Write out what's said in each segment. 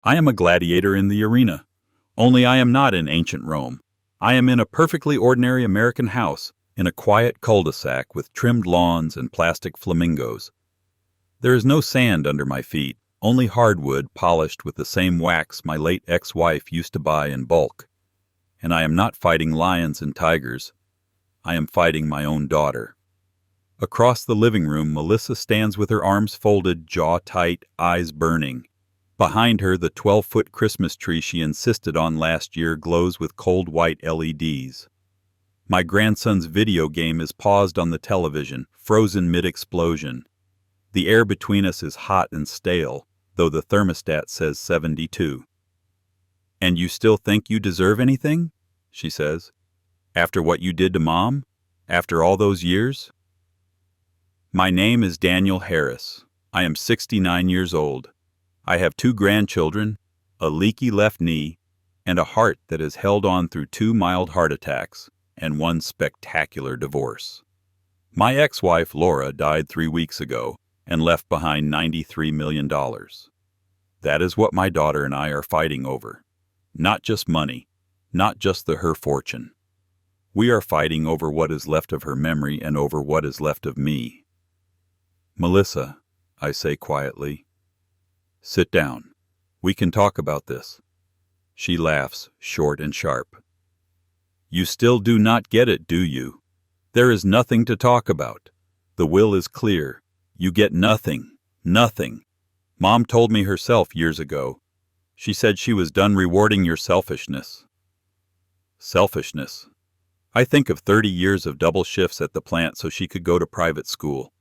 I am a gladiator in the arena. Only I am not in ancient Rome. I am in a perfectly ordinary American house, in a quiet cul-de-sac with trimmed lawns and plastic flamingos. There is no sand under my feet, only hardwood polished with the same wax my late ex-wife used to buy in bulk. And I am not fighting lions and tigers. I am fighting my own daughter. Across the living room, Melissa stands with her arms folded, jaw tight, eyes burning. Behind her, the 12-foot Christmas tree she insisted on last year glows with cold white LEDs. My grandson's video game is paused on the television, frozen mid-explosion. The air between us is hot and stale, though the thermostat says 72. "And you still think you deserve anything?" she says. "After what you did to Mom? After all those years?" My name is Daniel Harris. I am 69 years old. I have 2 grandchildren, a leaky left knee, and a heart that has held on through 2 mild heart attacks and 1 spectacular divorce. My ex-wife, Laura, died 3 weeks ago and left behind $93 million. That is what my daughter and I are fighting over. Not just money, not just her fortune. We are fighting over what is left of her memory and over what is left of me. "Melissa," I say quietly, "sit down. We can talk about this." She laughs, short and sharp. "You still do not get it, do you? There is nothing to talk about. The will is clear. You get nothing. Nothing. Mom told me herself years ago. She said she was done rewarding your selfishness." Selfishness. I think of 30 years of double shifts at the plant so she could go to private school.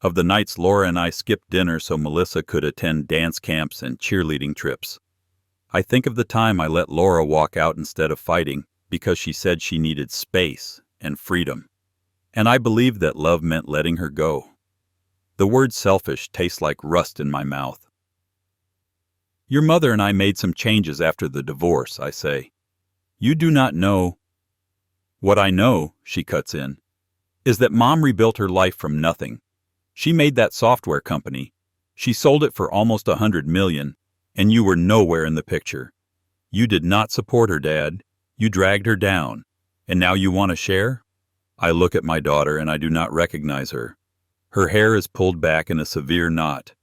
Of the nights Laura and I skipped dinner so Melissa could attend dance camps and cheerleading trips. I think of the time I let Laura walk out instead of fighting because she said she needed space and freedom. And I believed that love meant letting her go. The word selfish tastes like rust in my mouth. "Your mother and I made some changes after the divorce," I say. "You do not know." "What I know," she cuts in, "is that Mom rebuilt her life from nothing. She made that software company. She sold it for almost $100 million, and you were nowhere in the picture. You did not support her, Dad. You dragged her down. And now you want to share?" I look at my daughter and I do not recognize her. Her hair is pulled back in a severe knot.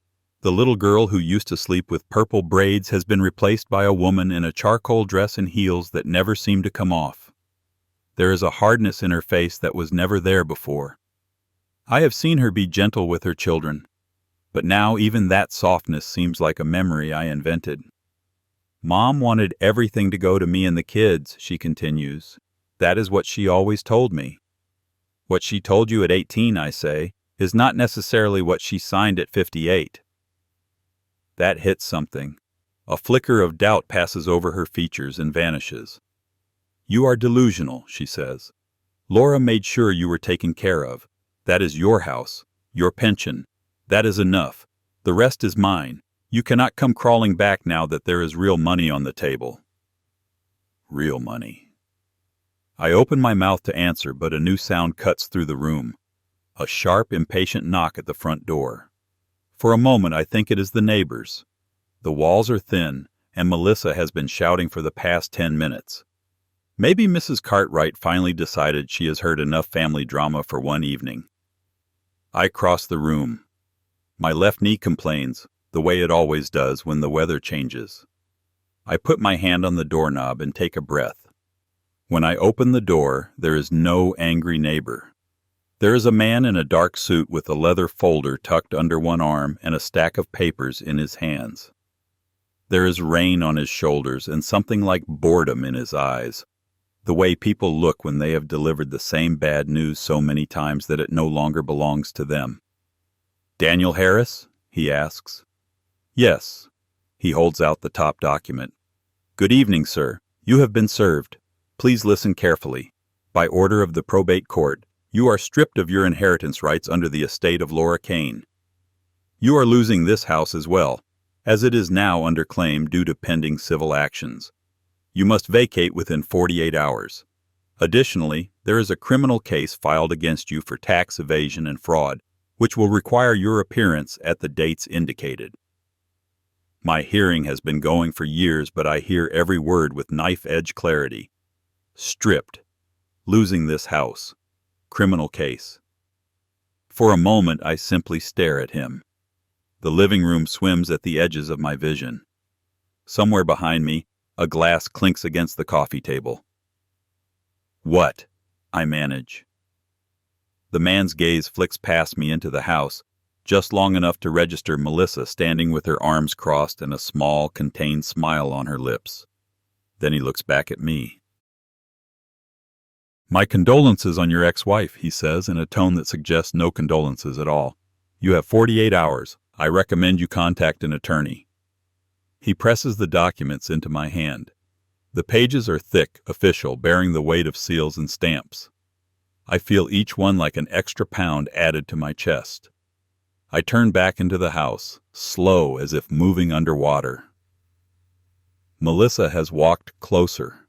The little girl who used to sleep with purple braids has been replaced by a woman in a charcoal dress and heels that never seem to come off. There is a hardness in her face that was never there before. I have seen her be gentle with her children, but now even that softness seems like a memory I invented. "Mom wanted everything to go to me and the kids," she continues. "That is what she always told me." "What she told you at 18, I say, is not necessarily what she signed at 58. That hits something. A flicker of doubt passes over her features and vanishes. "You are delusional," she says. "Laura made sure you were taken care of. That is your house, your pension. That is enough. The rest is mine. You cannot come crawling back now that there is real money on the table." Real money. I open my mouth to answer, but a new sound cuts through the room. A sharp, impatient knock at the front door. For a moment I think it is the neighbors. The walls are thin, and Melissa has been shouting for the past 10 minutes. Maybe Mrs. Cartwright finally decided she has heard enough family drama for one evening. I cross the room. My left knee complains, the way it always does when the weather changes. I put my hand on the doorknob and take a breath. When I open the door, there is no angry neighbor. There is a man in a dark suit with a leather folder tucked under one arm and a stack of papers in his hands. There is rain on his shoulders and something like boredom in his eyes, the way people look when they have delivered the same bad news so many times that it no longer belongs to them. "Daniel Harris?" he asks. "Yes." He holds out the top document. "Good evening, sir. You have been served. Please listen carefully. By order of the probate court, you are stripped of your inheritance rights under the estate of Laura Kane. You are losing this house as well, as it is now under claim due to pending civil actions. You must vacate within 48 hours. Additionally, there is a criminal case filed against you for tax evasion and fraud, which will require your appearance at the dates indicated." My hearing has been going for years, but I hear every word with knife-edge clarity. Stripped. Losing this house. Criminal case. For a moment, I simply stare at him. The living room swims at the edges of my vision. Somewhere behind me, a glass clinks against the coffee table. "What?" I manage. The man's gaze flicks past me into the house, just long enough to register Melissa standing with her arms crossed and a small, contained smile on her lips. Then he looks back at me. "My condolences on your ex-wife," he says in a tone that suggests no condolences at all. "You have 48 hours. I recommend you contact an attorney." He presses the documents into my hand. The pages are thick, official, bearing the weight of seals and stamps. I feel each one like an extra pound added to my chest. I turn back into the house, slow as if moving underwater. Melissa has walked closer.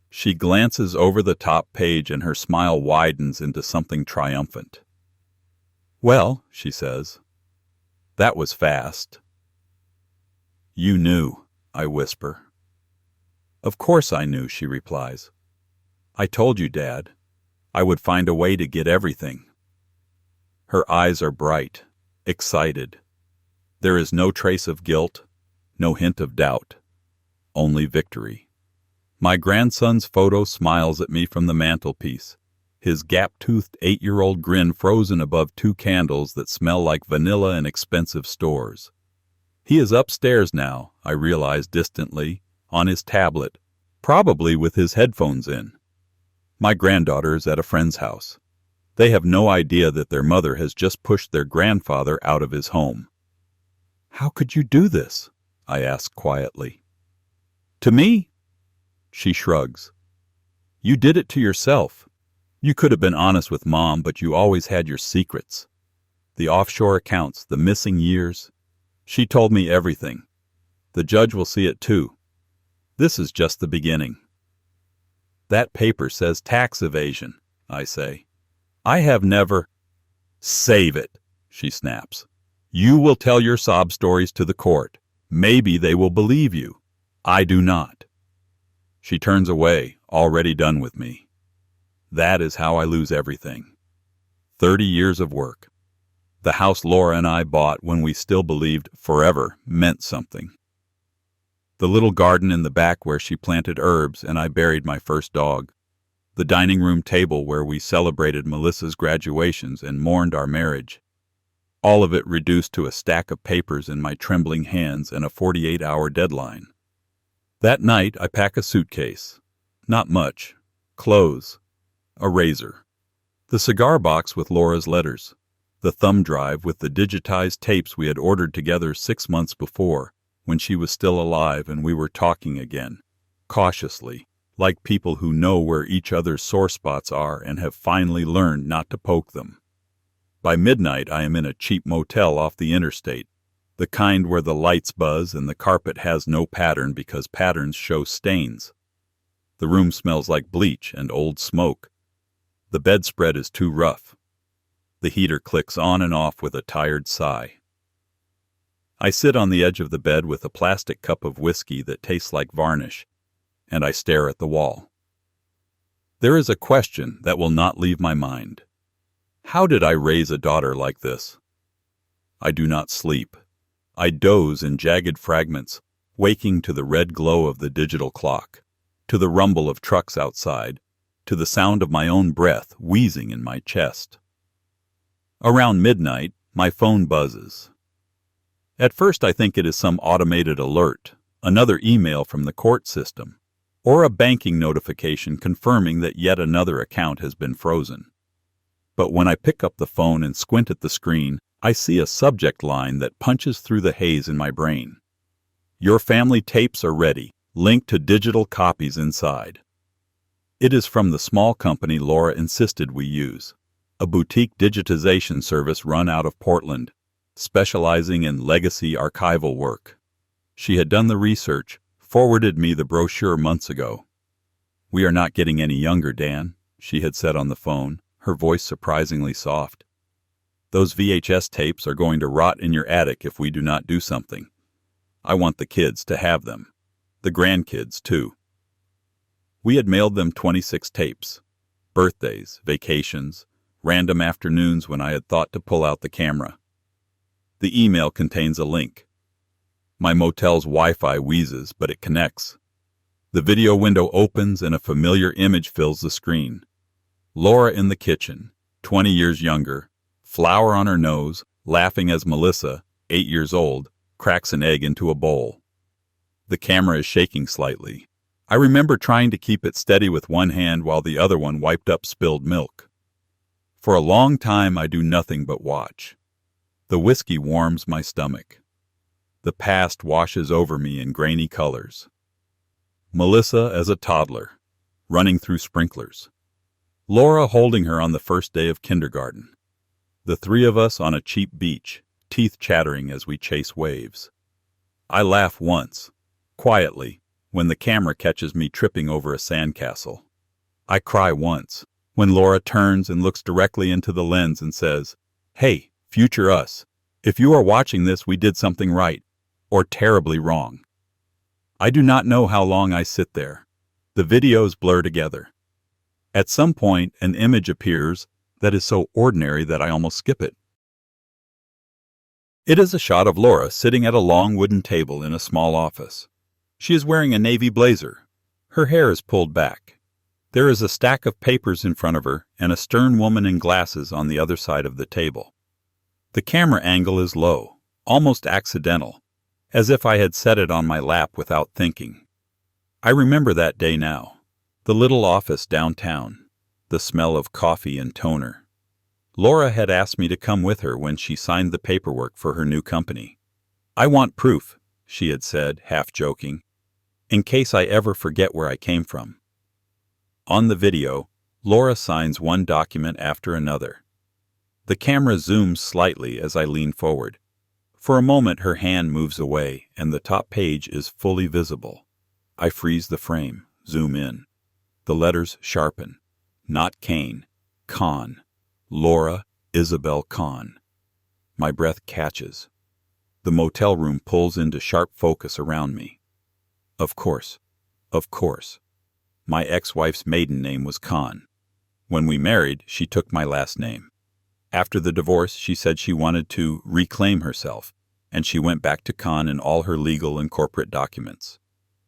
She glances over the top page and her smile widens into something triumphant. "Well," she says, "that was fast." "You knew," I whisper. "Of course I knew," she replies. "I told you, Dad. I would find a way to get everything." Her eyes are bright, excited. There is no trace of guilt, no hint of doubt, only victory. My grandson's photo smiles at me from the mantelpiece, his gap-toothed 8-year-old grin frozen above 2 candles that smell like vanilla in expensive stores. He is upstairs now, I realize distantly, on his tablet, probably with his headphones in. My granddaughter is at a friend's house. They have no idea that their mother has just pushed their grandfather out of his home. "How could you do this?" I ask quietly. "To me?" She shrugs. "You did it to yourself. You could have been honest with Mom, but you always had your secrets. The offshore accounts, the missing years. She told me everything. The judge will see it too. This is just the beginning." "That paper says tax evasion," I say. "I have never—" "Save it," she snaps. "You will tell your sob stories to the court. Maybe they will believe you. I do not." She turns away, already done with me. That is how I lose everything. 30 years of work. The house Laura and I bought when we still believed forever meant something. The little garden in the back where she planted herbs and I buried my first dog. The dining room table where we celebrated Melissa's graduations and mourned our marriage. All of it reduced to a stack of papers in my trembling hands and a 48-hour deadline. That night I pack a suitcase. Not much. Clothes. A razor. The cigar box with Laura's letters. The thumb drive with the digitized tapes we had ordered together 6 months before, when she was still alive and we were talking again, cautiously, like people who know where each other's sore spots are and have finally learned not to poke them. By midnight I am in a cheap motel off the interstate, the kind where the lights buzz and the carpet has no pattern because patterns show stains. The room smells like bleach and old smoke. The bedspread is too rough. The heater clicks on and off with a tired sigh. I sit on the edge of the bed with a plastic cup of whiskey that tastes like varnish, and I stare at the wall. There is a question that will not leave my mind. How did I raise a daughter like this? I do not sleep. I doze in jagged fragments, waking to the red glow of the digital clock, to the rumble of trucks outside, to the sound of my own breath wheezing in my chest. Around midnight, my phone buzzes. At first I think it is some automated alert, another email from the court system, or a banking notification confirming that yet another account has been frozen. But when I pick up the phone and squint at the screen, I see a subject line that punches through the haze in my brain. "Your family tapes are ready. Link to digital copies inside." It is from the small company Laura insisted we use, a boutique digitization service run out of Portland, specializing in legacy archival work. She had done the research, forwarded me the brochure months ago. "We are not getting any younger, Dan," she had said on the phone, her voice surprisingly soft. "Those VHS tapes are going to rot in your attic if we do not do something. I want the kids to have them. The grandkids, too. We had mailed them 26 tapes. Birthdays, vacations, random afternoons when I had thought to pull out the camera. The email contains a link. My motel's Wi-Fi wheezes, but it connects. The video window opens and a familiar image fills the screen. Laura in the kitchen, 20 years younger, flour on her nose, laughing as Melissa, 8 years old, cracks an egg into a bowl. The camera is shaking slightly. I remember trying to keep it steady with one hand while the other one wiped up spilled milk. For a long time I do nothing but watch. The whiskey warms my stomach. The past washes over me in grainy colors. Melissa as a toddler, running through sprinklers. Laura holding her on the first day of kindergarten. The three of us on a cheap beach, teeth chattering as we chase waves. I laugh once, quietly, when the camera catches me tripping over a sandcastle. I cry once, when Laura turns and looks directly into the lens and says, "Hey, future us, if you are watching this, we did something right, or terribly wrong." I do not know how long I sit there. The videos blur together. At some point, an image appears that is so ordinary that I almost skip it. It is a shot of Laura sitting at a long wooden table in a small office. She is wearing a navy blazer. Her hair is pulled back. There is a stack of papers in front of her and a stern woman in glasses on the other side of the table. The camera angle is low, almost accidental, as if I had set it on my lap without thinking. I remember that day now. The little office downtown, the smell of coffee and toner. Laura had asked me to come with her when she signed the paperwork for her new company. "I want proof," she had said, half joking, "in case I ever forget where I came from." On the video, Laura signs one document after another. The camera zooms slightly as I lean forward. For a moment her hand moves away and the top page is fully visible. I freeze the frame, zoom in. The letters sharpen. Not Kane. Kahn. Laura Isabel Kahn. My breath catches. The motel room pulls into sharp focus around me. Of course. My ex-wife's maiden name was Kahn. When we married, she took my last name. After the divorce, she said she wanted to reclaim herself, and she went back to Kahn in all her legal and corporate documents.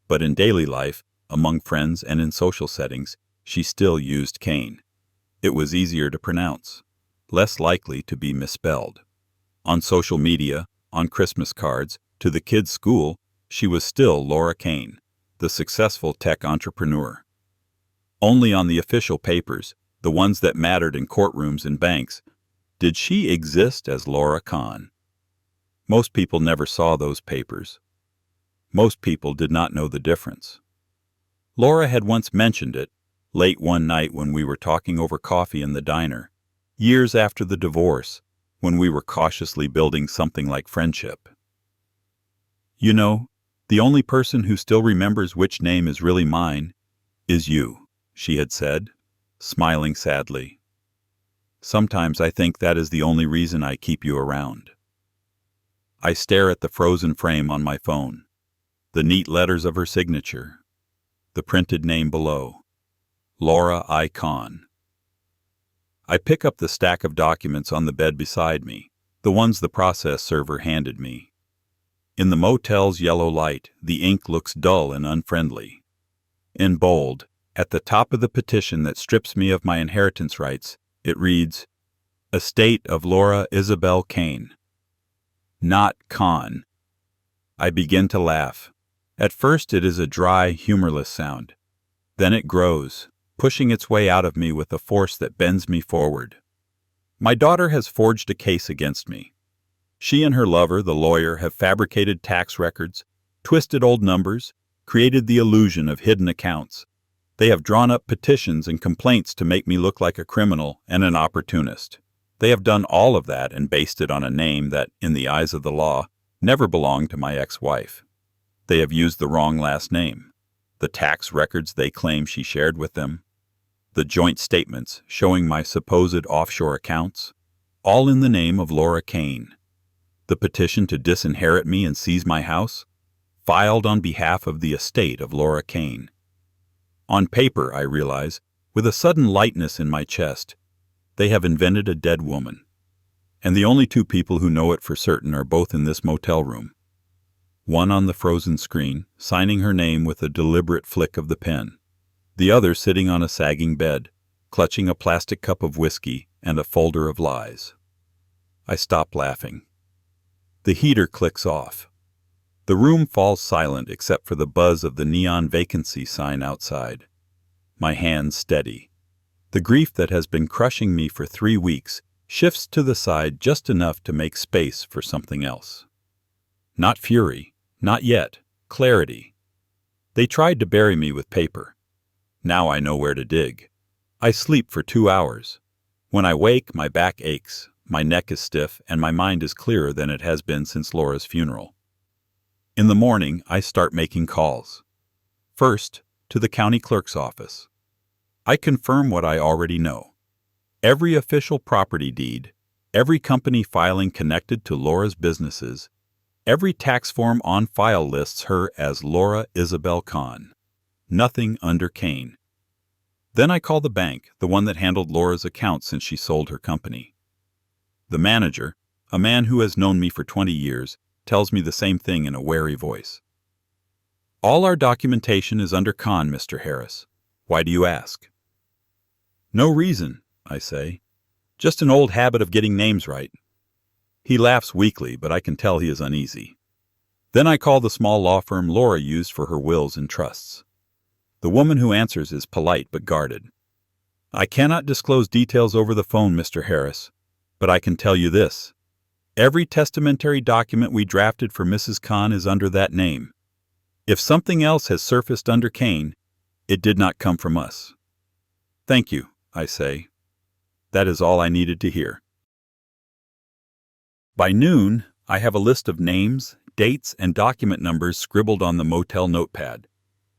But in daily life, among friends and in social settings, she still used Kane. It was easier to pronounce, less likely to be misspelled. On social media, on Christmas cards, to the kids' school, she was still Laura Kane, the successful tech entrepreneur. Only on the official papers, the ones that mattered in courtrooms and banks, did she exist as Laura Kahn. Most people never saw those papers. Most people did not know the difference. Laura had once mentioned it, late one night when we were talking over coffee in the diner, years after the divorce, when we were cautiously building something like friendship. "You know, the only person who still remembers which name is really mine is you," she had said, smiling sadly. "Sometimes I think that is the only reason I keep you around." I stare at the frozen frame on my phone, the neat letters of her signature, the printed name below, Laura I. Kahn. I pick up the stack of documents on the bed beside me, the ones the process server handed me. In the motel's yellow light, the ink looks dull and unfriendly. In bold, at the top of the petition that strips me of my inheritance rights, it reads, "Estate of Laura Isabel Kane." Not Kahn. I begin to laugh. At first it is a dry, humorless sound. Then it grows, pushing its way out of me with a force that bends me forward. My daughter has forged a case against me. She and her lover, the lawyer, have fabricated tax records, twisted old numbers, created the illusion of hidden accounts. They have drawn up petitions and complaints to make me look like a criminal and an opportunist. They have done all of that and based it on a name that, in the eyes of the law, never belonged to my ex-wife. They have used the wrong last name, the tax records they claim she shared with them, the joint statements showing my supposed offshore accounts, all in the name of Laura Kane. The petition to disinherit me and seize my house, filed on behalf of the estate of Laura Kane. On paper, I realize, with a sudden lightness in my chest, they have invented a dead woman. And the only two people who know it for certain are both in this motel room. One on the frozen screen, signing her name with a deliberate flick of the pen. The other sitting on a sagging bed, clutching a plastic cup of whiskey and a folder of lies. I stop laughing. The heater clicks off. The room falls silent except for the buzz of the neon vacancy sign outside. My hands steady. The grief that has been crushing me for 3 weeks shifts to the side just enough to make space for something else. Not fury, not yet, clarity. They tried to bury me with paper. Now I know where to dig. I sleep for 2 hours. When I wake, my back aches, my neck is stiff, and my mind is clearer than it has been since Laura's funeral. In the morning, I start making calls. First, to the county clerk's office. I confirm what I already know. Every official property deed, every company filing connected to Laura's businesses, every tax form on file lists her as Laura Isabel Kahn. Nothing under Kane. Then I call the bank, the one that handled Laura's account since she sold her company. The manager, a man who has known me for 20 years, tells me the same thing in a wary voice. All our documentation is under Kahn, Mr. Harris. Why do you ask? No reason, I say. Just an old habit of getting names right. He laughs weakly, but I can tell he is uneasy. Then I call the small law firm Laura used for her wills and trusts. The woman who answers is polite but guarded. I cannot disclose details over the phone, Mr. Harris, but I can tell you this. Every testamentary document we drafted for Mrs. Kahn is under that name. If something else has surfaced under Kane, it did not come from us. Thank you, I say. That is all I needed to hear. By noon, I have a list of names, dates, and document numbers scribbled on the motel notepad.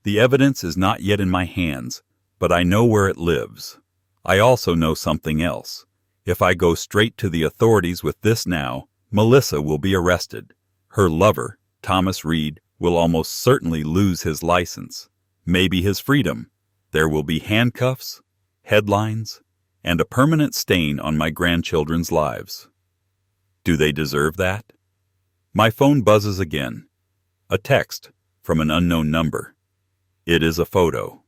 The evidence is not yet in my hands, but I know where it lives. I also know something else. If I go straight to the authorities with this now, Melissa will be arrested. Her lover, Thomas Reed, will almost certainly lose his license, maybe his freedom. There will be handcuffs, headlines, and a permanent stain on my grandchildren's lives. Do they deserve that? My phone buzzes again. A text from an unknown number. It is a photo.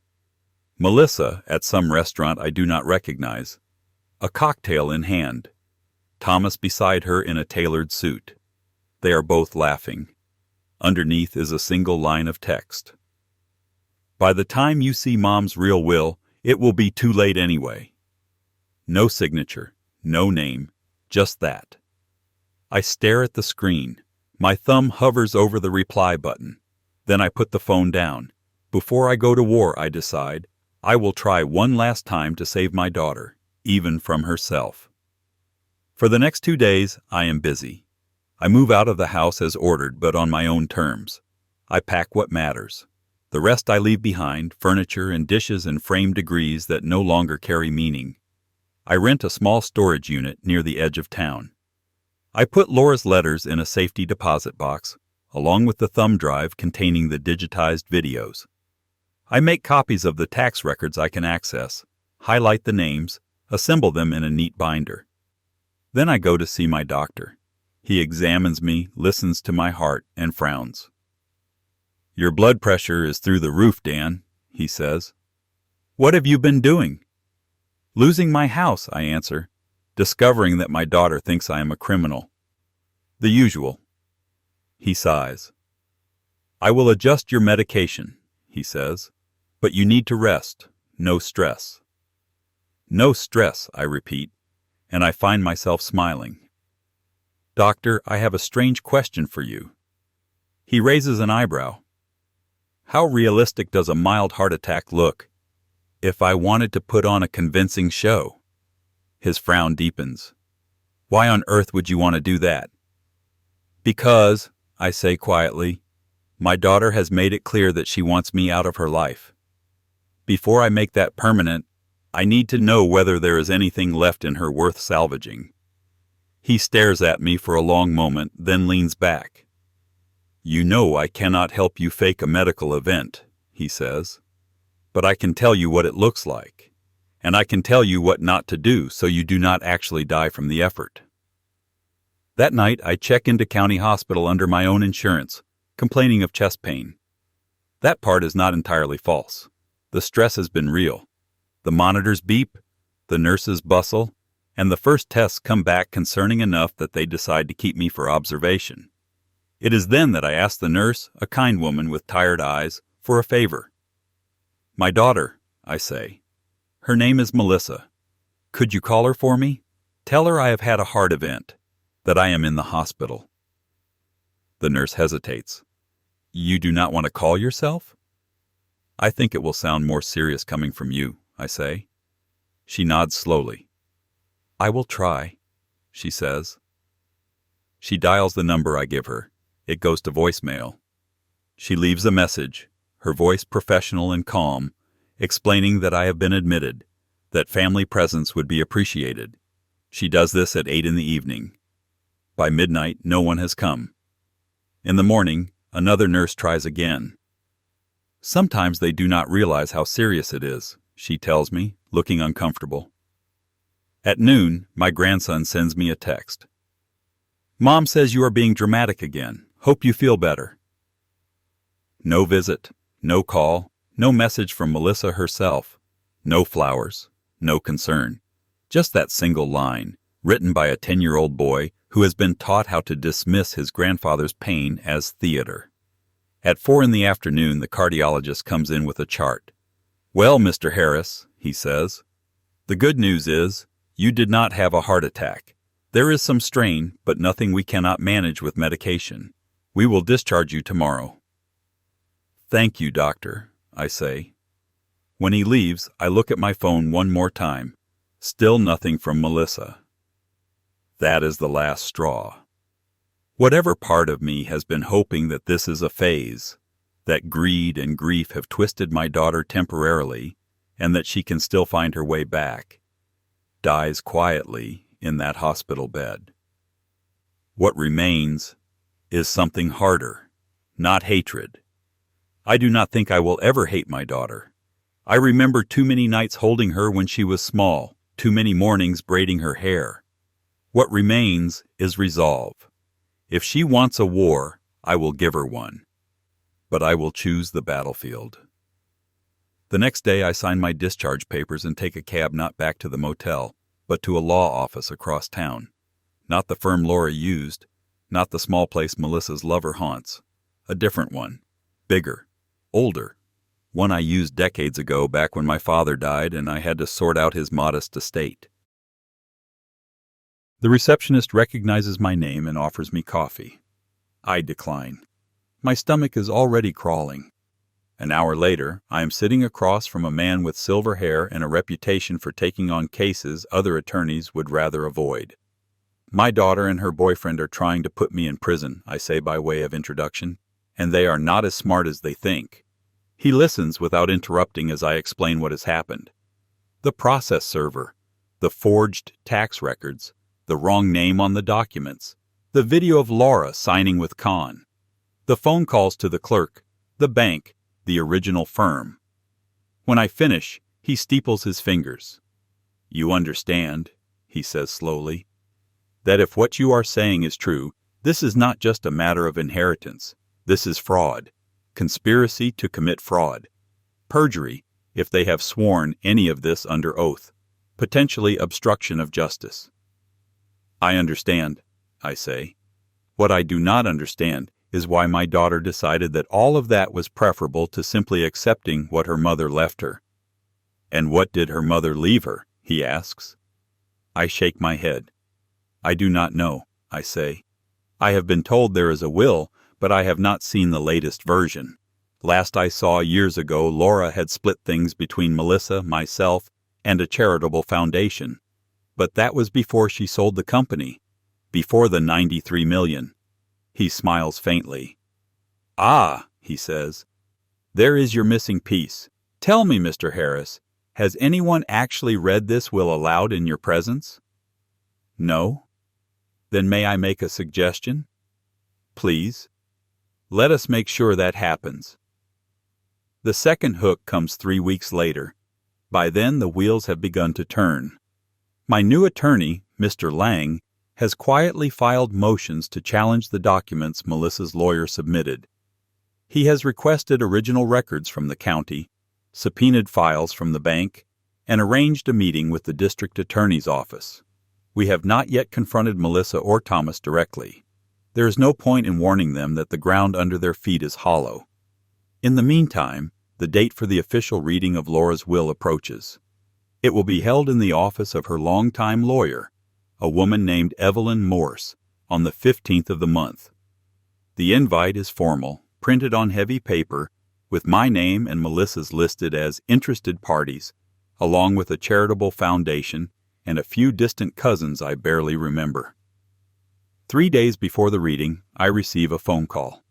Melissa at some restaurant I do not recognize. A cocktail in hand. Thomas beside her in a tailored suit. They are both laughing. Underneath is a single line of text. By the time you see Mom's real will, it will be too late anyway. No signature, no name, just that. I stare at the screen. My thumb hovers over the reply button. Then I put the phone down. Before I go to war, I decide, I will try one last time to save my daughter, even from herself. For the next 2 days, I am busy. I move out of the house as ordered, but on my own terms. I pack what matters. The rest I leave behind, furniture and dishes and framed degrees that no longer carry meaning. I rent a small storage unit near the edge of town. I put Laura's letters in a safety deposit box, along with the thumb drive containing the digitized videos. I make copies of the tax records I can access, highlight the names, assemble them in a neat binder. Then I go to see my doctor. He examines me, listens to my heart, and frowns. Your blood pressure is through the roof, Dan, he says. What have you been doing? Losing my house, I answer, discovering that my daughter thinks I am a criminal. The usual. He sighs. I will adjust your medication, he says, but you need to rest, no stress. No stress, I repeat, and I find myself smiling. Doctor, I have a strange question for you. He raises an eyebrow. How realistic does a mild heart attack look? If I wanted to put on a convincing show. His frown deepens. Why on earth would you want to do that? Because, I say quietly, my daughter has made it clear that she wants me out of her life. Before I make that permanent, I need to know whether there is anything left in her worth salvaging. He stares at me for a long moment, then leans back. "You know I cannot help you fake a medical event," he says. "But I can tell you what it looks like. And I can tell you what not to do so you do not actually die from the effort." That night, I check into county hospital under my own insurance, complaining of chest pain. That part is not entirely false. The stress has been real. The monitors beep, the nurses bustle, and the first tests come back concerning enough that they decide to keep me for observation. It is then that I ask the nurse, a kind woman with tired eyes, for a favor. "My daughter," I say. "Her name is Melissa. Could you call her for me? Tell her I have had a heart event, that I am in the hospital." The nurse hesitates. "You do not want to call yourself?" "I think it will sound more serious coming from you," I say. She nods slowly. "I will try," she says. She dials the number I give her. It goes to voicemail. She leaves a message, her voice professional and calm, explaining that I have been admitted, that family presence would be appreciated. She does this at 8 in the evening. By midnight, no one has come. In the morning, another nurse tries again. "Sometimes they do not realize how serious it is," she tells me, looking uncomfortable. At noon, my grandson sends me a text. "Mom says you are being dramatic again. Hope you feel better." No visit, no call, no message from Melissa herself, no flowers, no concern. Just that single line, written by a 10-year-old boy who has been taught how to dismiss his grandfather's pain as theater. At 4 in the afternoon, the cardiologist comes in with a chart. "Well, Mr. Harris," he says, "the good news is, you did not have a heart attack. There is some strain, but nothing we cannot manage with medication. We will discharge you tomorrow." "Thank you, doctor," I say. When he leaves, I look at my phone one more time. Still nothing from Melissa. That is the last straw. Whatever part of me has been hoping that this is a phase, that greed and grief have twisted my daughter temporarily, and that she can still find her way back, dies quietly in that hospital bed. What remains is something harder, not hatred. I do not think I will ever hate my daughter. I remember too many nights holding her when she was small, too many mornings braiding her hair. What remains is resolve. If she wants a war, I will give her one. But I will choose the battlefield. The next day I sign my discharge papers and take a cab not back to the motel, but to a law office across town. Not the firm Laura used, not the small place Melissa's lover haunts. A different one. Bigger. Older. One I used decades ago, back when my father died and I had to sort out his modest estate. The receptionist recognizes my name and offers me coffee. I decline. My stomach is already crawling. An hour later, I am sitting across from a man with silver hair and a reputation for taking on cases other attorneys would rather avoid. "My daughter and her boyfriend are trying to put me in prison," I say by way of introduction, "and they are not as smart as they think." He listens without interrupting as I explain what has happened. The process server, the forged tax records, the wrong name on the documents, the video of Laura signing with Khan, the phone calls to the clerk, the bank, the original firm. When I finish, he steeples his fingers. "You understand," he says slowly, "that if what you are saying is true, this is not just a matter of inheritance. This is fraud, conspiracy to commit fraud, perjury, if they have sworn any of this under oath, potentially obstruction of justice." "I understand," I say. "What I do not understand is why my daughter decided that all of that was preferable to simply accepting what her mother left her." "And what did her mother leave her?" he asks. I shake my head. "I do not know," I say. "I have been told there is a will, but I have not seen the latest version. Last I saw years ago, Laura had split things between Melissa, myself, and a charitable foundation. But that was before she sold the company, before the $93 million. He smiles faintly. "Ah," he says, "there is your missing piece. Tell me, Mr. Harris, has anyone actually read this will aloud in your presence?" "No." "Then may I make a suggestion?" "Please." Let us make sure that happens. The second hook comes 3 weeks later. By then, the wheels have begun to turn. My new attorney, Mr. Lang, has quietly filed motions to challenge the documents Melissa's lawyer submitted. He has requested original records from the county, subpoenaed files from the bank, and arranged a meeting with the district attorney's office. We have not yet confronted Melissa or Thomas directly. There is no point in warning them that the ground under their feet is hollow. In the meantime, the date for the official reading of Laura's will approaches. It will be held in the office of her longtime lawyer, a woman named Evelyn Morse, on the 15th of the month. The invite is formal, printed on heavy paper, with my name and Melissa's listed as interested parties, along with a charitable foundation and a few distant cousins I barely remember. 3 days before the reading, I receive a phone call.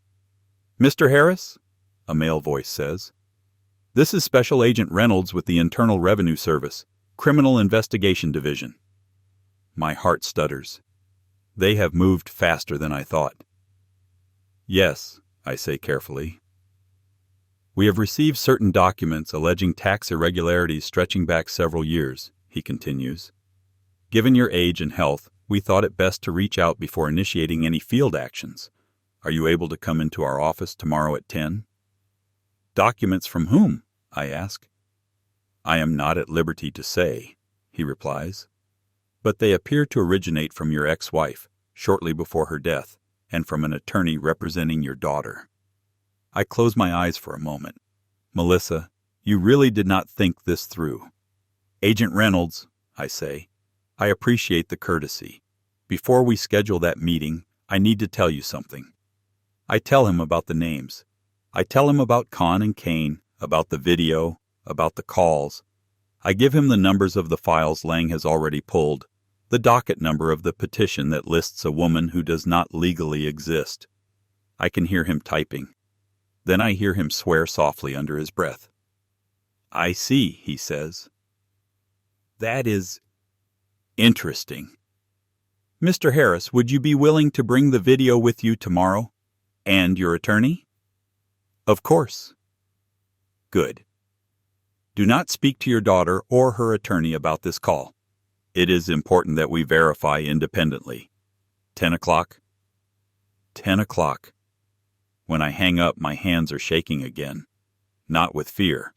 "Mr. Harris?" a male voice says. "This is Special Agent Reynolds with the Internal Revenue Service, Criminal Investigation Division." My heart stutters. They have moved faster than I thought. "Yes," I say carefully. "We have received certain documents alleging tax irregularities stretching back several years," he continues. "Given your age and health, we thought it best to reach out before initiating any field actions. Are you able to come into our office tomorrow at 10? "Documents from whom?" I ask. "I am not at liberty to say," he replies. "But they appear to originate from your ex-wife, shortly before her death, and from an attorney representing your daughter." I close my eyes for a moment. "Melissa, you really did not think this through." "Agent Reynolds," I say, "I appreciate the courtesy. Before we schedule that meeting, I need to tell you something." I tell him about the names. I tell him about Con and Kane, about the video, about the calls. I give him the numbers of the files Lang has already pulled, the docket number of the petition that lists a woman who does not legally exist. I can hear him typing. Then I hear him swear softly under his breath. "I see," he says. "That is interesting. Mr. Harris, would you be willing to bring the video with you tomorrow? And your attorney?" "Of course." "Good. Do not speak to your daughter or her attorney about this call. It is important that we verify independently. 10 o'clock? 10 o'clock. When I hang up, my hands are shaking again. Not with fear,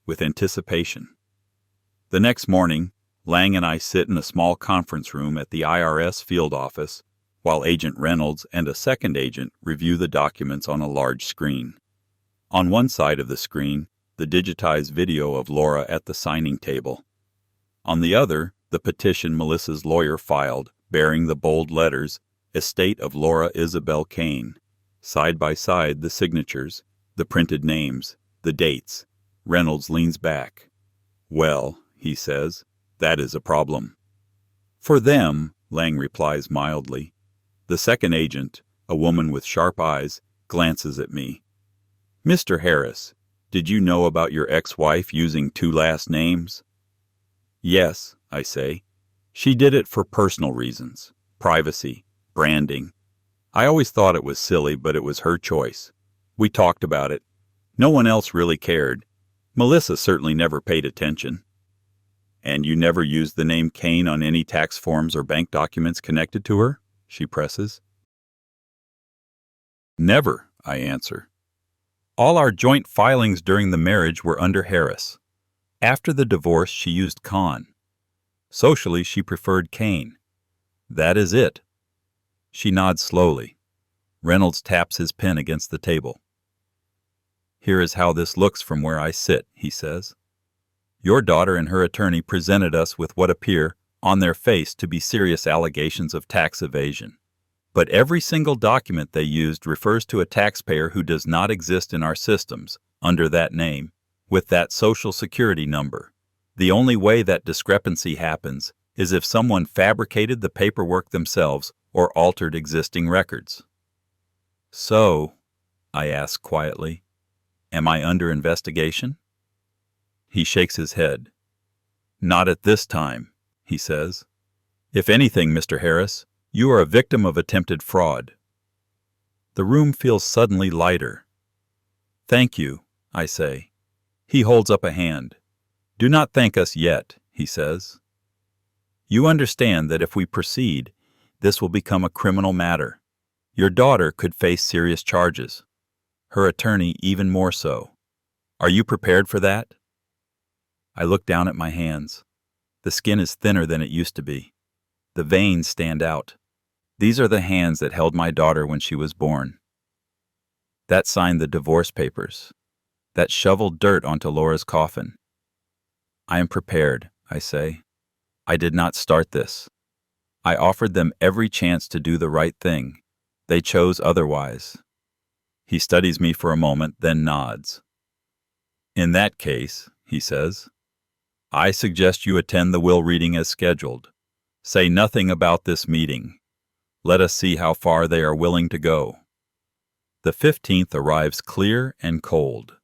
with anticipation. The next morning, Lang and I sit in a small conference room at the IRS field office, while Agent Reynolds and a second agent review the documents on a large screen. On one side of the screen, the digitized video of Laura at the signing table. On the other, the petition Melissa's lawyer filed, bearing the bold letters, "Estate of Laura Isabel Kane." Side by side, the signatures, the printed names, the dates. Reynolds leans back. "Well," he says, "that is a problem." "For them," Lang replies mildly. The second agent, a woman with sharp eyes, glances at me. "Mr. Harris, did you know about your ex-wife using 2 last names?" "Yes," I say. "She did it for personal reasons, privacy, branding. I always thought it was silly, but it was her choice. We talked about it. No one else really cared. Melissa certainly never paid attention." "And you never used the name Kane on any tax forms or bank documents connected to her?" she presses. "Never," I answer. "All our joint filings during the marriage were under Harris. After the divorce, she used Con. Socially, she preferred Kane. That is it." She nods slowly. Reynolds taps his pen against the table. "Here is how this looks from where I sit," he says. "Your daughter and her attorney presented us with what appear, on their face, to be serious allegations of tax evasion. But every single document they used refers to a taxpayer who does not exist in our systems, under that name, with that Social Security number. The only way that discrepancy happens is if someone fabricated the paperwork themselves or altered existing records." "So," I ask quietly, "am I under investigation?" He shakes his head. "Not at this time," he says. "If anything, Mr. Harris, you are a victim of attempted fraud." The room feels suddenly lighter. "Thank you," I say. He holds up a hand. "Do not thank us yet," he says. "You understand that if we proceed, this will become a criminal matter. Your daughter could face serious charges. Her attorney even more so. Are you prepared for that?" I look down at my hands. The skin is thinner than it used to be. The veins stand out. These are the hands that held my daughter when she was born. That signed the divorce papers. That shoveled dirt onto Laura's coffin. "I am prepared," I say. "I did not start this. I offered them every chance to do the right thing. They chose otherwise." He studies me for a moment, then nods. "In that case," he says, "I suggest you attend the will reading as scheduled. Say nothing about this meeting. Let us see how far they are willing to go." The 15th arrives clear and cold.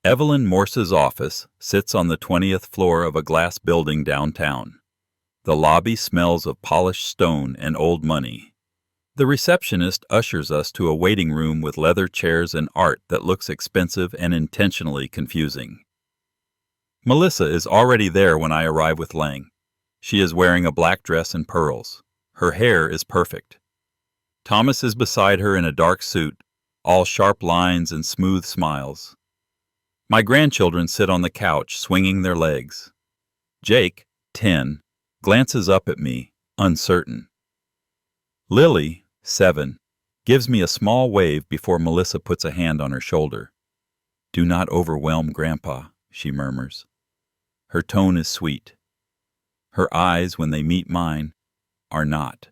Evelyn Morse's office sits on the 20th floor of a glass building downtown. The lobby smells of polished stone and old money. The receptionist ushers us to a waiting room with leather chairs and art that looks expensive and intentionally confusing. Melissa is already there when I arrive with Lang. She is wearing a black dress and pearls. Her hair is perfect. Thomas is beside her in a dark suit, all sharp lines and smooth smiles. My grandchildren sit on the couch, swinging their legs. Jake, 10, glances up at me, uncertain. Lily, 7, gives me a small wave before Melissa puts a hand on her shoulder. "Do not overwhelm Grandpa," she murmurs. Her tone is sweet. Her eyes, when they meet mine, are not.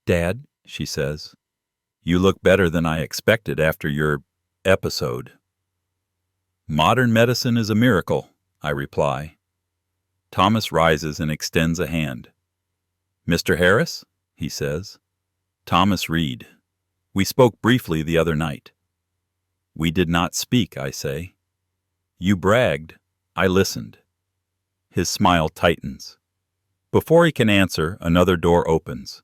"Dad," she says, "you look better than I expected after your episode." "Modern medicine is a miracle," I reply. Thomas rises and extends a hand. "Mr. Harris?" he says. "Thomas Reed. We spoke briefly the other night." "We did not speak," I say. "You bragged. I listened." His smile tightens. Before he can answer, another door opens.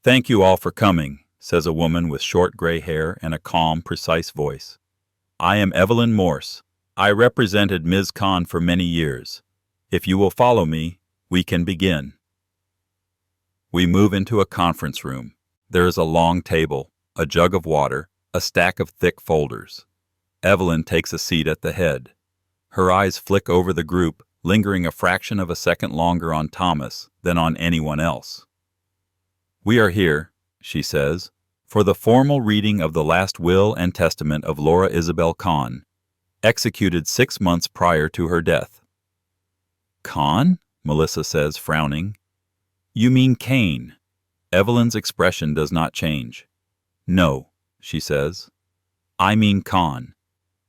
"Thank you all for coming," says a woman with short gray hair and a calm, precise voice. "I am Evelyn Morse. I represented Ms. Khan for many years. If you will follow me, we can begin." We move into a conference room. There is a long table, a jug of water, a stack of thick folders. Evelyn takes a seat at the head. Her eyes flick over the group, lingering a fraction of a second longer on Thomas than on anyone else. "We are here," she says, "for the formal reading of the last will and testament of Laura Isabel Khan, executed 6 months prior to her death." "Khan?" Melissa says, frowning. "You mean Kane." Evelyn's expression does not change. "No," she says. "I mean Khan.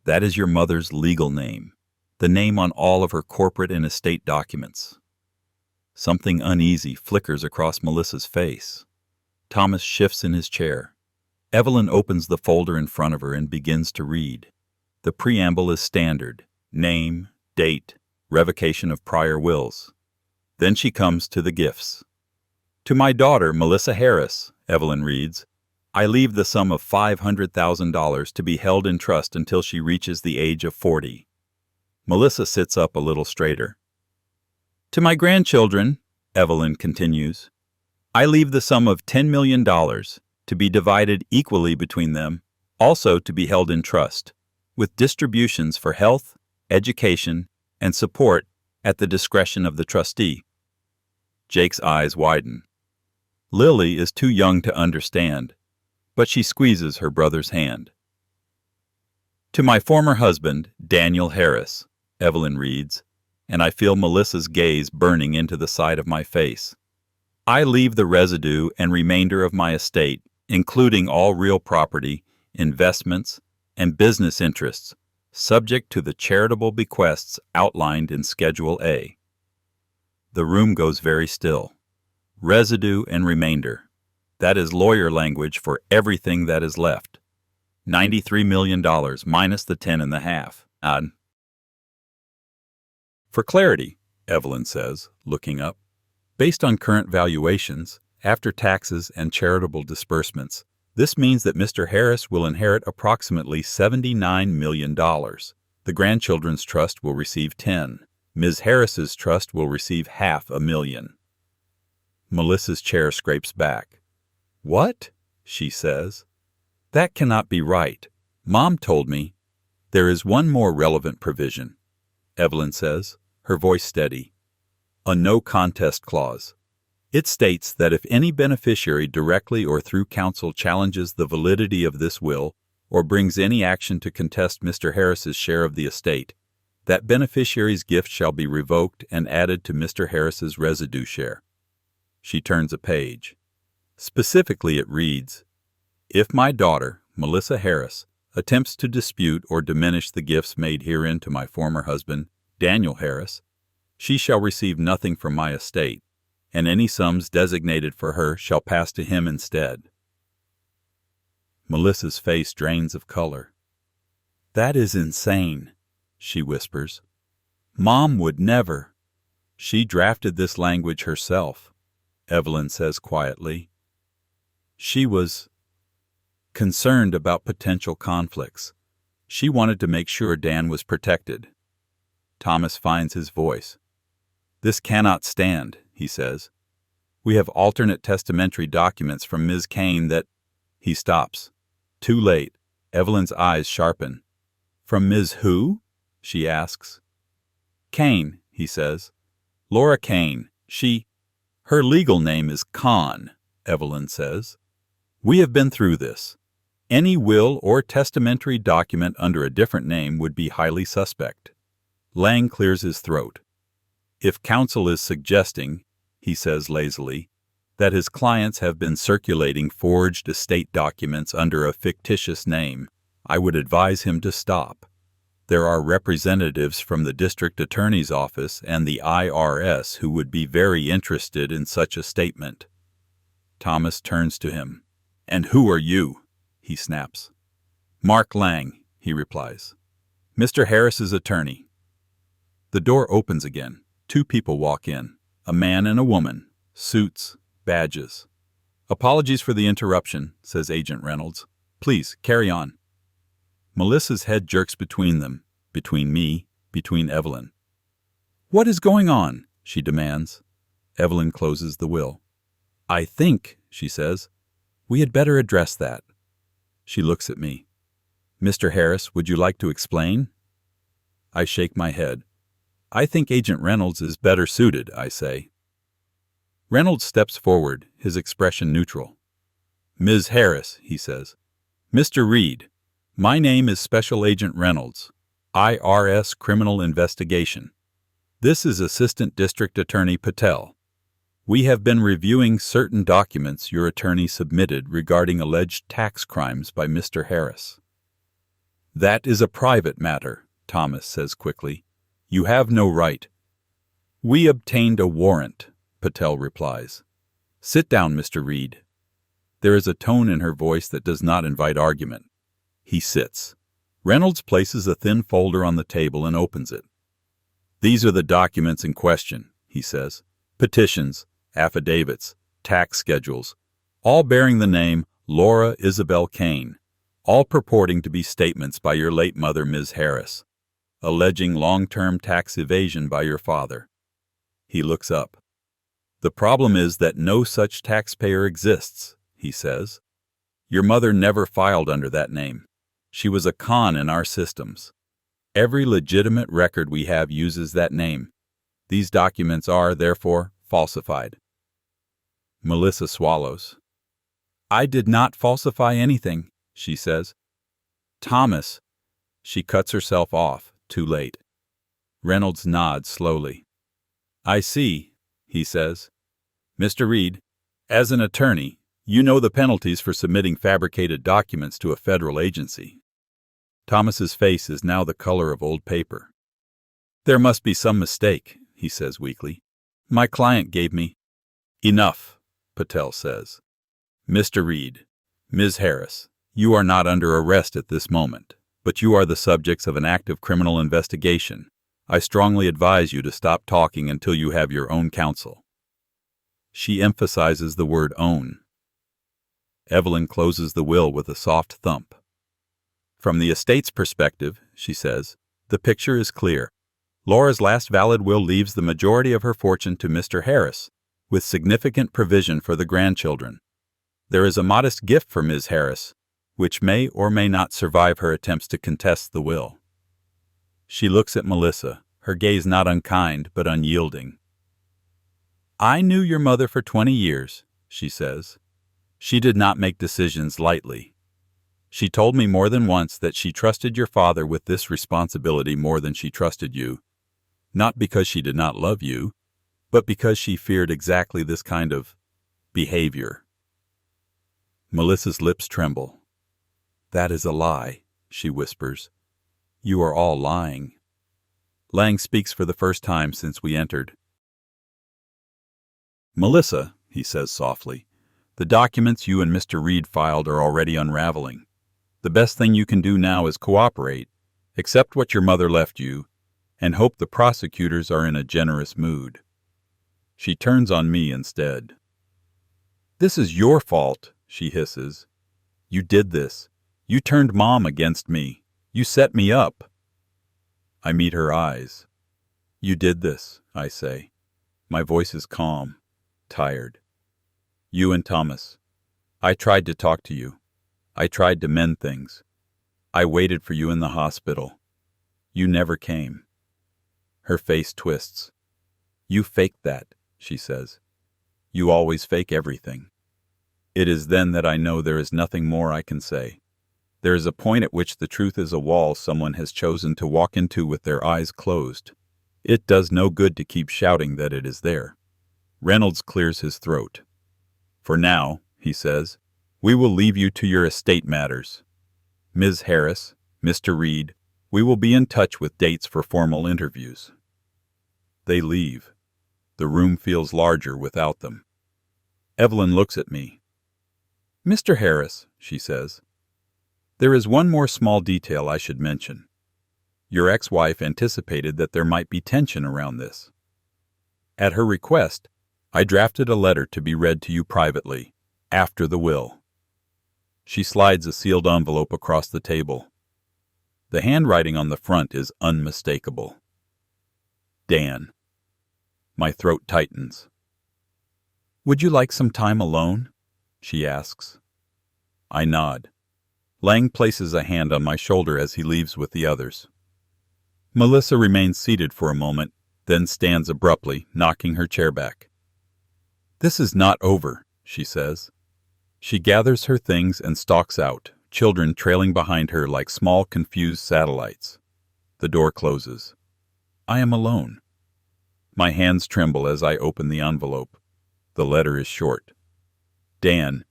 That is your mother's legal name, the name on all of her corporate and estate documents." Something uneasy flickers across Melissa's face. Thomas shifts in his chair. Evelyn opens the folder in front of her and begins to read. The preamble is standard: name, date, revocation of prior wills. Then she comes to the gifts. "To my daughter, Melissa Harris," Evelyn reads, "I leave the sum of $500,000 to be held in trust until she reaches the age of 40. Melissa sits up a little straighter. "To my grandchildren," Evelyn continues, "I leave the sum of $10 million to be divided equally between them, also to be held in trust, with distributions for health, education, and support at the discretion of the trustee." Jake's eyes widen. Lily is too young to understand, but she squeezes her brother's hand. "To my former husband, Daniel Harris," Evelyn reads, and I feel Melissa's gaze burning into the side of my face. "I leave the residue and remainder of my estate, including all real property, investments, and business interests, subject to the charitable bequests outlined in Schedule A." The room goes very still. Residue and remainder. That is lawyer language for everything that is left. $93 million minus the 10.5. "For clarity," Evelyn says, looking up, "based on current valuations, after taxes and charitable disbursements, This means that Mr. Harris will inherit approximately $79 million. The grandchildren's trust will receive 10. Ms. Harris's trust will receive $500,000. Melissa's chair scrapes back. What? She says. That cannot be right. Mom told me. There is one more relevant provision, Evelyn says, her voice steady. A no contest clause. It states that if any beneficiary directly or through counsel challenges the validity of this will or brings any action to contest Mr. Harris's share of the estate, that beneficiary's gift shall be revoked and added to Mr. Harris's residue share. She turns a page. Specifically, it reads, if my daughter, Melissa Harris, attempts to dispute or diminish the gifts made herein to my former husband, Daniel Harris, she shall receive nothing from my estate, and any sums designated for her shall pass to him instead. Melissa's face drains of color. That is insane, she whispers. Mom would never. She drafted this language herself, Evelyn says quietly. She was concerned about potential conflicts. She wanted to make sure Dan was protected. Thomas finds his voice. This cannot stand, he says. We have alternate testamentary documents from Ms. Kane that... He stops. Too late. Evelyn's eyes sharpen. From Ms. Who? She asks. Kane, he says. Laura Kane. Her legal name is Kahn, Evelyn says. We have been through this. Any will or testamentary document under a different name would be highly suspect. Lang clears his throat. If counsel is suggesting, he says lazily, that his clients have been circulating forged estate documents under a fictitious name, I would advise him to stop. There are representatives from the district attorney's office and the IRS who would be very interested in such a statement. Thomas turns to him. And who are you? He snaps. Mark Lang, he replies. Mr. Harris's attorney. The door opens again. Two people walk in. A man and a woman. Suits, badges. Apologies for the interruption, says Agent Reynolds. Please, carry on. Melissa's head jerks between them, between me, between Evelyn. What is going on? She demands. Evelyn closes the will. I think, she says, we had better address that. She looks at me. Mr. Harris, would you like to explain? I shake my head. I think Agent Reynolds is better suited, I say. Reynolds steps forward, his expression neutral. Ms. Harris, he says. Mr. Reed, my name is Special Agent Reynolds, IRS Criminal Investigation. This is Assistant District Attorney Patel. We have been reviewing certain documents your attorney submitted regarding alleged tax crimes by Mr. Harris. That is a private matter, Thomas says quickly. You have no right. We obtained a warrant, Patel replies. Sit down, Mr. Reed. There is a tone in her voice that does not invite argument. He sits. Reynolds places a thin folder on the table and opens it. These are the documents in question, he says. Petitions, affidavits, tax schedules, all bearing the name Laura Isabel Kane, all purporting to be statements by your late mother, Ms. Harris, alleging long-term tax evasion by your father. He looks up. The problem is that no such taxpayer exists, he says. Your mother never filed under that name. She was a con in our systems. Every legitimate record we have uses that name. These documents are, therefore, falsified. Melissa swallows. I did not falsify anything, she says. Thomas. She cuts herself off, too late. Reynolds nods slowly. I see, he says. Mr. Reed, as an attorney, you know the penalties for submitting fabricated documents to a federal agency. Thomas's face is now the color of old paper. There must be some mistake, he says weakly. My client gave me... Enough, Patel says. Mr. Reed, Ms. Harris, you are not under arrest at this moment, but you are the subjects of an active criminal investigation. I strongly advise you to stop talking until you have your own counsel. She emphasizes the word own. Evelyn closes the will with a soft thump. From the estate's perspective, she says, the picture is clear. Laura's last valid will leaves the majority of her fortune to Mr. Harris, with significant provision for the grandchildren. There is a modest gift for Ms. Harris, which may or may not survive her attempts to contest the will. She looks at Melissa, her gaze not unkind but unyielding. I knew your mother for 20 years, she says. She did not make decisions lightly. She told me more than once that she trusted your father with this responsibility more than she trusted you, not because she did not love you, but because she feared exactly this kind of behavior. Melissa's lips tremble. That is a lie, she whispers. You are all lying. Lang speaks for the first time since we entered. Melissa, he says softly, the documents you and Mr. Reed filed are already unraveling. The best thing you can do now is cooperate, accept what your mother left you, and hope the prosecutors are in a generous mood. She turns on me instead. This is your fault, she hisses. You did this. You turned Mom against me. You set me up. I meet her eyes. You did this, I say. My voice is calm, tired. You and Thomas. I tried to talk to you. I tried to mend things. I waited for you in the hospital. You never came. Her face twists. You faked that, she says. You always fake everything. It is then that I know there is nothing more I can say. There is a point at which the truth is a wall someone has chosen to walk into with their eyes closed. It does no good to keep shouting that it is there. Reynolds clears his throat. For now, he says, we will leave you to your estate matters. Ms. Harris, Mr. Reed, we will be in touch with dates for formal interviews. They leave. The room feels larger without them. Evelyn looks at me. Mr. Harris, she says, there is one more small detail I should mention. Your ex-wife anticipated that there might be tension around this. At her request, I drafted a letter to be read to you privately, after the will. She slides a sealed envelope across the table. The handwriting on the front is unmistakable. Dan. My throat tightens. Would you like some time alone? She asks. I nod. Lang places a hand on my shoulder as he leaves with the others. Melissa remains seated for a moment, then stands abruptly, knocking her chair back. This is not over, she says. She gathers her things and stalks out, children trailing behind her like small confused satellites. The door closes. I am alone. My hands tremble as I open the envelope. The letter is short. Dan,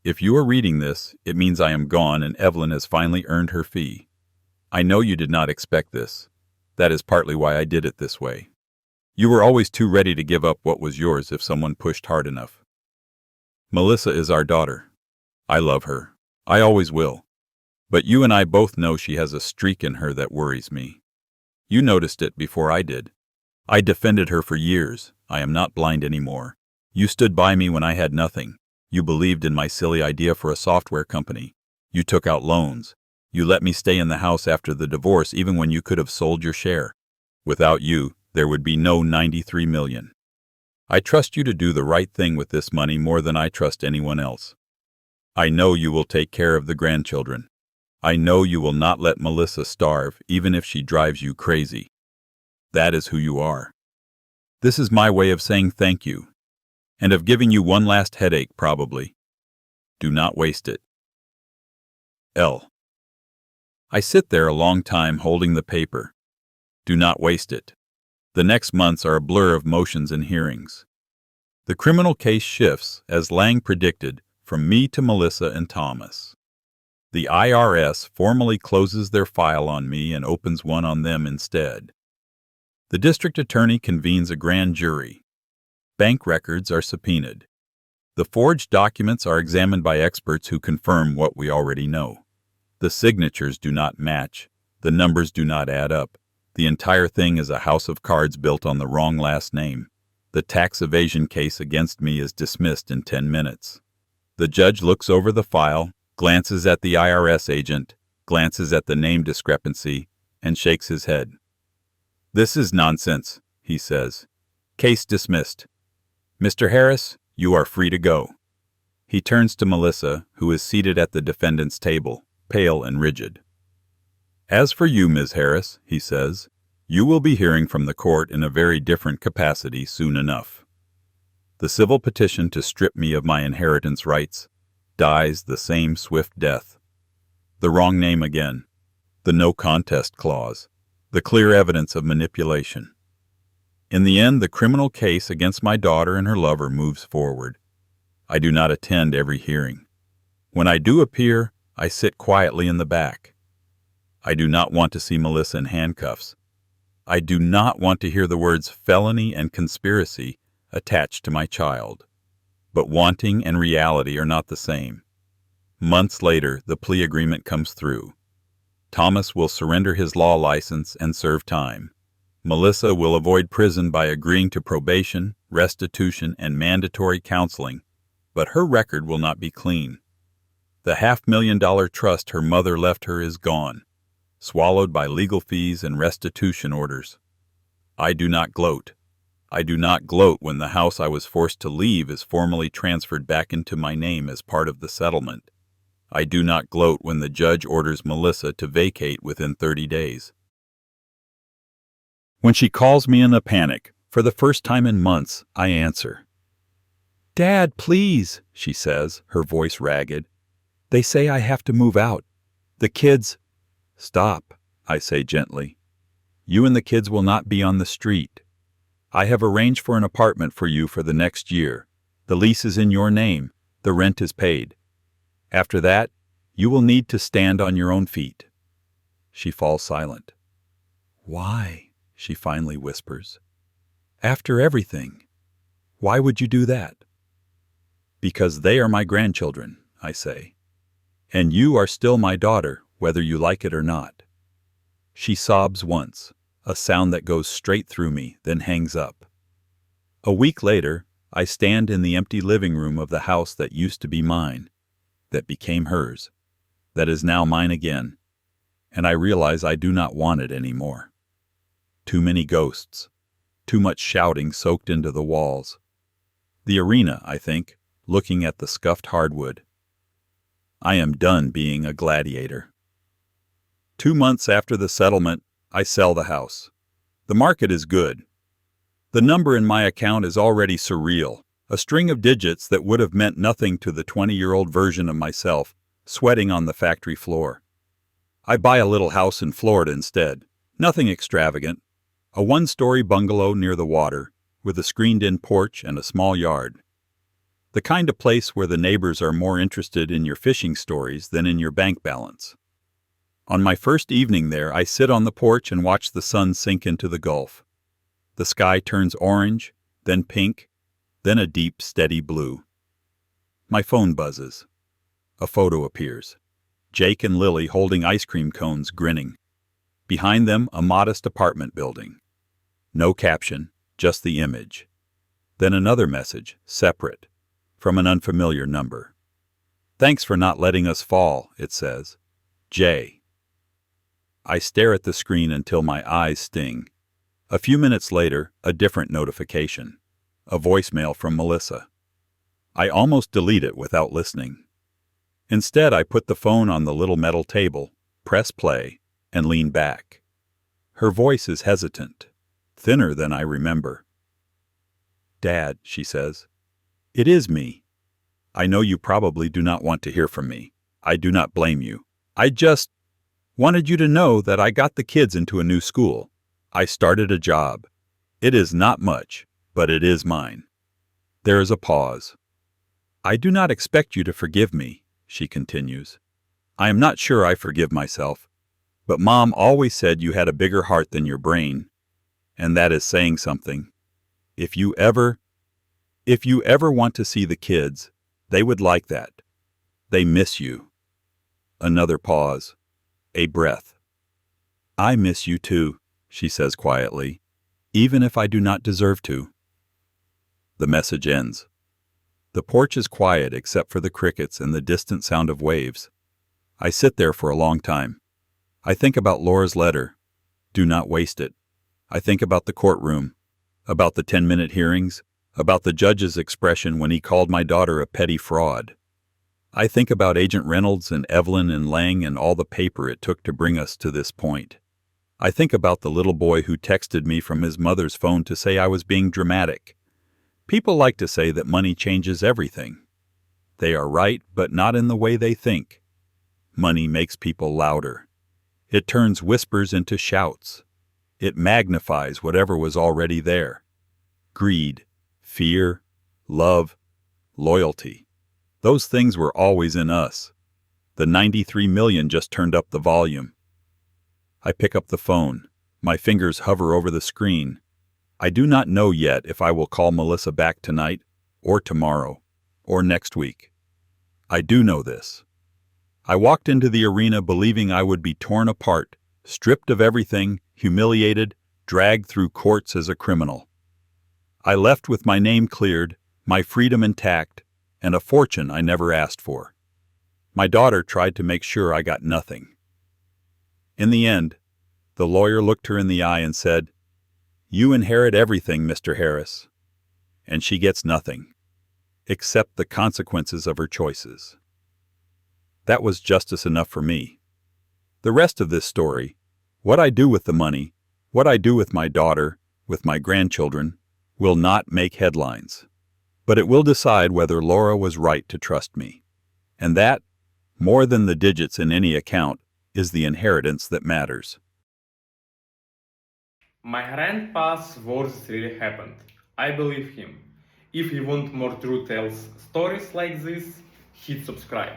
if you are reading this, it means I am gone and Evelyn has finally earned her fee. I know you did not expect this. That is partly why I did it this way. You were always too ready to give up what was yours if someone pushed hard enough. Melissa is our daughter. I love her. I always will. But you and I both know she has a streak in her that worries me. You noticed it before I did. I defended her for years. I am not blind anymore. You stood by me when I had nothing. You believed in my silly idea for a software company. You took out loans. You let me stay in the house after the divorce even when you could have sold your share. Without you, there would be no $93 million. I trust you to do the right thing with this money more than I trust anyone else. I know you will take care of the grandchildren. I know you will not let Melissa starve even if she drives you crazy. That is who you are. This is my way of saying thank you, and of giving you one last headache probably. Do not waste it. L. I sit there a long time holding the paper. Do not waste it. The next months are a blur of motions and hearings. The criminal case shifts, as Lang predicted, from me to Melissa and Thomas. The IRS formally closes their file on me and opens one on them instead. The district attorney convenes a grand jury. Bank records are subpoenaed. The forged documents are examined by experts who confirm what we already know. The signatures do not match. The numbers do not add up. The entire thing is a house of cards built on the wrong last name. The tax evasion case against me is dismissed in 10 minutes. The judge looks over the file, glances at the IRS agent, glances at the name discrepancy, and shakes his head. "This is nonsense," he says. "Case dismissed. Mr. Harris, you are free to go." He turns to Melissa, who is seated at the defendant's table, pale and rigid. "As for you, Ms. Harris," he says, "you will be hearing from the court in a very different capacity soon enough. The civil petition to strip me of my inheritance rights dies the same swift death. The wrong name again. The no contest clause. The clear evidence of manipulation. In the end, the criminal case against my daughter and her lover moves forward. I do not attend every hearing. When I do appear, I sit quietly in the back. I do not want to see Melissa in handcuffs. I do not want to hear the words felony and conspiracy attached to my child. But wanting and reality are not the same. Months later, the plea agreement comes through. Thomas will surrender his law license and serve time. Melissa will avoid prison by agreeing to probation, restitution, and mandatory counseling, but her record will not be clean. The $500,000 trust her mother left her is gone, swallowed by legal fees and restitution orders. I do not gloat. I do not gloat when the house I was forced to leave is formally transferred back into my name as part of the settlement. I do not gloat when the judge orders Melissa to vacate within 30 days. When she calls me in a panic, for the first time in months, I answer. "Dad, please," she says, her voice ragged. "They say I have to move out. The kids—" "Stop," I say gently. "You and the kids will not be on the street. I have arranged for an apartment for you for the next year. The lease is in your name. The rent is paid. After that, you will need to stand on your own feet." She falls silent. "Why?" she finally whispers. "After everything, why would you do that?" "Because they are my grandchildren," I say. "And you are still my daughter, whether you like it or not." She sobs once, a sound that goes straight through me, then hangs up. A week later, I stand in the empty living room of the house that used to be mine, that became hers, that is now mine again, and I realize I do not want it anymore. Too many ghosts, too much shouting soaked into the walls. The arena, I think, looking at the scuffed hardwood. I am done being a gladiator. 2 months after the settlement, I sell the house. The market is good. The number in my account is already surreal, a string of digits that would have meant nothing to the 20-year-old version of myself, sweating on the factory floor. I buy a little house in Florida instead, nothing extravagant, a 1-story bungalow near the water, with a screened-in porch and a small yard. The kind of place where the neighbors are more interested in your fishing stories than in your bank balance. On my first evening there, I sit on the porch and watch the sun sink into the Gulf. The sky turns orange, then pink, then a deep, steady blue. My phone buzzes. A photo appears. Jake and Lily holding ice cream cones, grinning. Behind them, a modest apartment building. No caption, just the image. Then another message, separate, from an unfamiliar number. "Thanks for not letting us fall," it says. J. I stare at the screen until my eyes sting. A few minutes later, a different notification. A voicemail from Melissa. I almost delete it without listening. Instead, I put the phone on the little metal table, press play, and lean back. Her voice is hesitant, thinner than I remember. "Dad," she says, "it is me. I know you probably do not want to hear from me. I do not blame you. I just wanted you to know that I got the kids into a new school. I started a job. It is not much, but it is mine." There is a pause. "I do not expect you to forgive me," she continues. "I am not sure I forgive myself. But Mom always said you had a bigger heart than your brain. And that is saying something. If you ever want to see the kids, they would like that. They miss you." Another pause. A breath. "I miss you too," she says quietly, "even if I do not deserve to." The message ends. The porch is quiet except for the crickets and the distant sound of waves. I sit there for a long time. I think about Laura's letter. Do not waste it. I think about the courtroom, about the 10-minute hearings, about the judge's expression when he called my daughter a petty fraud. I think about Agent Reynolds and Evelyn and Lang and all the paper it took to bring us to this point. I think about the little boy who texted me from his mother's phone to say I was being dramatic. People like to say that money changes everything. They are right, but not in the way they think. Money makes people louder. It turns whispers into shouts. It magnifies whatever was already there. Greed, fear, love, loyalty. Those things were always in us. The 93 million just turned up the volume. I pick up the phone. My fingers hover over the screen. I do not know yet if I will call Melissa back tonight, or tomorrow, or next week. I do know this. I walked into the arena believing I would be torn apart, stripped of everything, humiliated, dragged through courts as a criminal. I left with my name cleared, my freedom intact, and a fortune I never asked for. My daughter tried to make sure I got nothing. In the end, the lawyer looked her in the eye and said, "You inherit everything, Mr. Harris." And she gets nothing, except the consequences of her choices. That was justice enough for me. The rest of this story, what I do with the money, what I do with my daughter, with my grandchildren, will not make headlines. But it will decide whether Laura was right to trust me. And that, more than the digits in any account, is the inheritance that matters. My grandpa's words really happened. I believe him. If you want more true tales stories like this, hit subscribe.